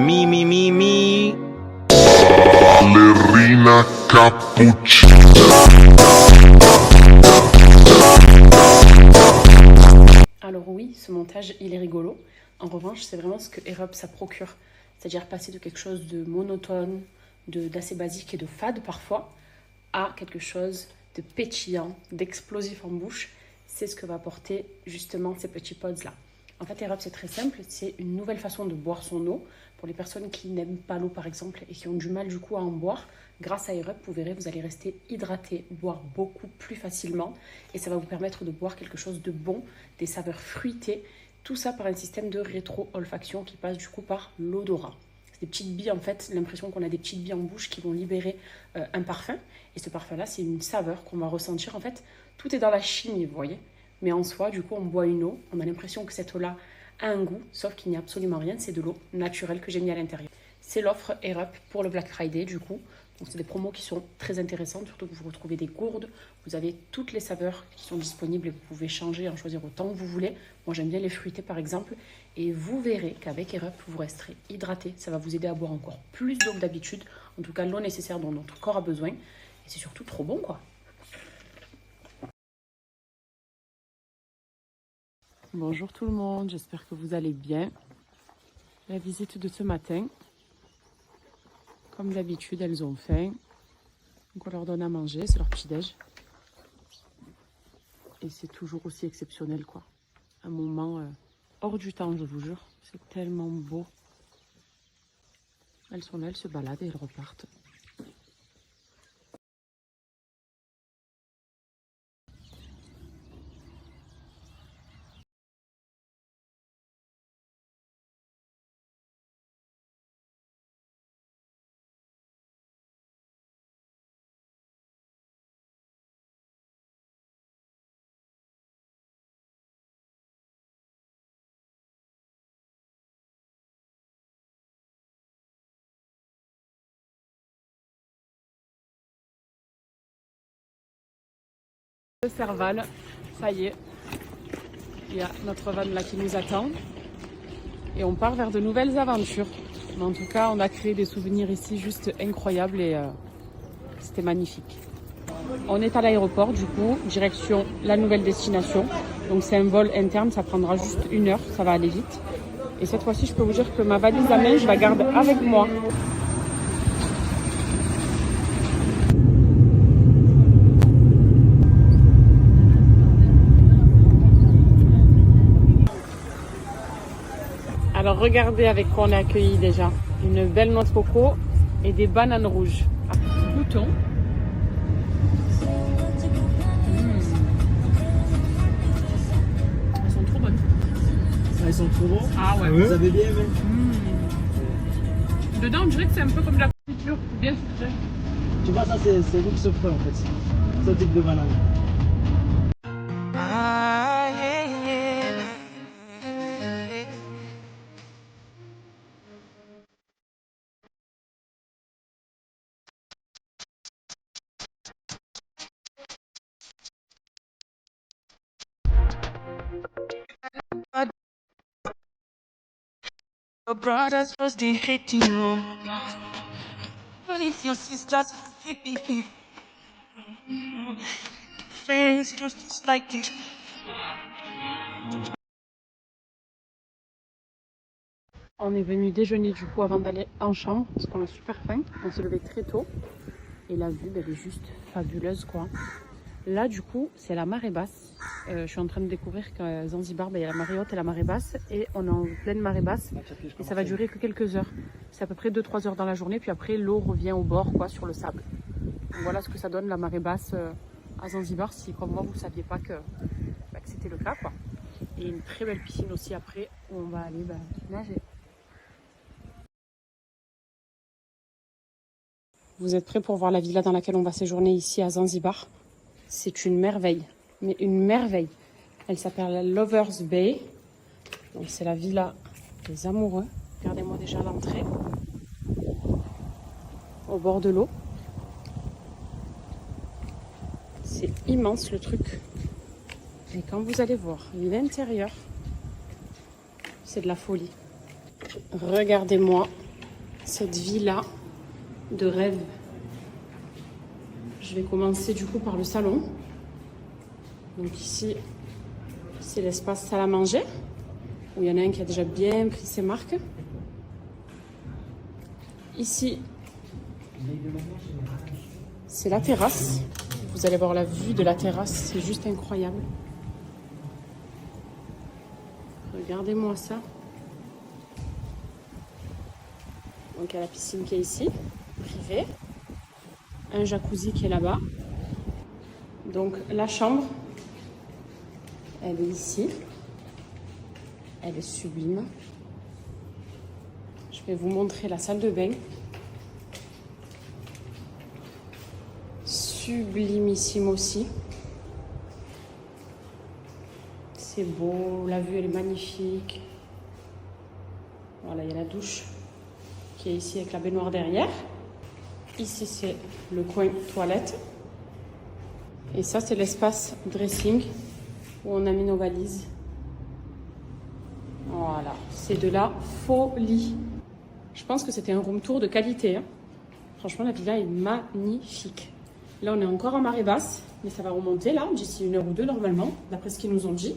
Mi mi mi mi. Ballerina cappuccina. Alors oui, ce montage, il est rigolo. En revanche, c'est vraiment ce que Aerob, ça procure. C'est-à-dire passer de quelque chose de monotone, d'assez basique et de fade parfois, à quelque chose de pétillant, d'explosif en bouche. C'est ce que va apporter justement ces petits pods-là. En fait, Aerob, c'est très simple. C'est une nouvelle façon de boire son eau. Pour les personnes qui n'aiment pas l'eau, par exemple, et qui ont du mal du coup à en boire, grâce à Aerob, vous verrez, vous allez rester hydraté, boire beaucoup plus facilement. Et ça va vous permettre de boire quelque chose de bon, des saveurs fruitées. Tout ça par un système de rétro-olfaction qui passe du coup par l'odorat. C'est des petites billes en fait, l'impression qu'on a des petites billes en bouche qui vont libérer un parfum. Et ce parfum-là, c'est une saveur qu'on va ressentir. En fait, tout est dans la chimie, vous voyez. Mais en soi, du coup, on boit une eau, on a l'impression que cette eau-là a un goût, sauf qu'il n'y a absolument rien, c'est de l'eau naturelle que j'ai mis à l'intérieur. C'est l'offre Aerob pour le Black Friday, du coup. Donc, c'est des promos qui sont très intéressantes, surtout que vous retrouvez des gourdes, vous avez toutes les saveurs qui sont disponibles et vous pouvez changer, en choisir autant que vous voulez. Moi, j'aime bien les fruités, par exemple. Et vous verrez qu'avec Aerob, vous resterez hydraté. Ça va vous aider à boire encore plus d'eau que d'habitude. En tout cas, l'eau nécessaire dont notre corps a besoin. Et c'est surtout trop bon, quoi. Bonjour tout le monde, j'espère que vous allez bien. La visite de ce matin. Comme d'habitude, elles ont faim. Donc on leur donne à manger, c'est leur petit-déj. Et c'est toujours aussi exceptionnel, quoi. Un moment hors du temps, je vous jure. C'est tellement beau. Elles sont là, elles se baladent et elles repartent. Le Serval, ça y est, il y a notre van là qui nous attend et on part vers de nouvelles aventures. Mais en tout cas, on a créé des souvenirs ici juste incroyables et c'était magnifique. On est à l'aéroport du coup, direction la nouvelle destination. Donc c'est un vol interne, ça prendra juste 1 heure, ça va aller vite. Et cette fois-ci, je peux vous dire que ma valise à main, je la garde avec moi. Alors regardez avec quoi on est accueillis déjà. Une belle noix de coco et des bananes rouges. Goûtons. Elles sont trop bonnes. Elles sont trop bons. Ah ouais. Vous avez bien aimé? Dedans, on dirait que c'est un peu comme de la confiture, bien sucré. Tu vois, ça c'est l'ours frais en fait. Ce type de banane. Your brothers was they hating you. But if your sisters friends just like it. On est venu déjeuner du coup avant d'aller en chambre parce qu'on a super faim. On s'est levé très tôt et la vue elle est juste fabuleuse quoi. Là du coup c'est la marée basse. Je suis en train de découvrir qu'à Zanzibar il y a la marée haute et la marée basse et on est en pleine marée basse et ça va durer que quelques heures. C'est à peu près 2-3 heures dans la journée puis après l'eau revient au bord quoi sur le sable. Donc voilà ce que ça donne la marée basse à Zanzibar si comme moi vous ne saviez pas que c'était le cas quoi. Et une très belle piscine aussi après où on va aller nager. Vous êtes prêts pour voir la villa dans laquelle on va séjourner ici à Zanzibar? C'est une merveille, mais une merveille. Elle s'appelle Lovers Bay. Donc c'est la villa des amoureux. Regardez-moi déjà l'entrée. Au bord de l'eau. C'est immense le truc. Et quand vous allez voir l'intérieur, c'est de la folie. Regardez-moi cette vie-là de rêve. Je vais commencer du coup par le salon. Donc ici, c'est l'espace salle à manger, où il y en a un qui a déjà bien pris ses marques. Ici, c'est la terrasse. Vous allez voir la vue de la terrasse, c'est juste incroyable. Regardez-moi ça. Donc il y a la piscine qui est ici, privée. Un jacuzzi qui est là-bas. Donc la chambre, elle est ici. Elle est sublime. Je vais vous montrer la salle de bain. Sublimissime aussi. C'est beau, la vue elle est magnifique. Voilà, il y a la douche qui est ici avec la baignoire derrière. Ici c'est le coin toilette. Et ça c'est l'espace dressing où on a mis nos valises. Voilà, c'est de la folie. Je pense que c'était un room tour de qualité, hein. Franchement, la villa est magnifique. Là, on est encore en marée basse, mais ça va remonter là, d'ici 1 heure ou 2 normalement, d'après ce qu'ils nous ont dit.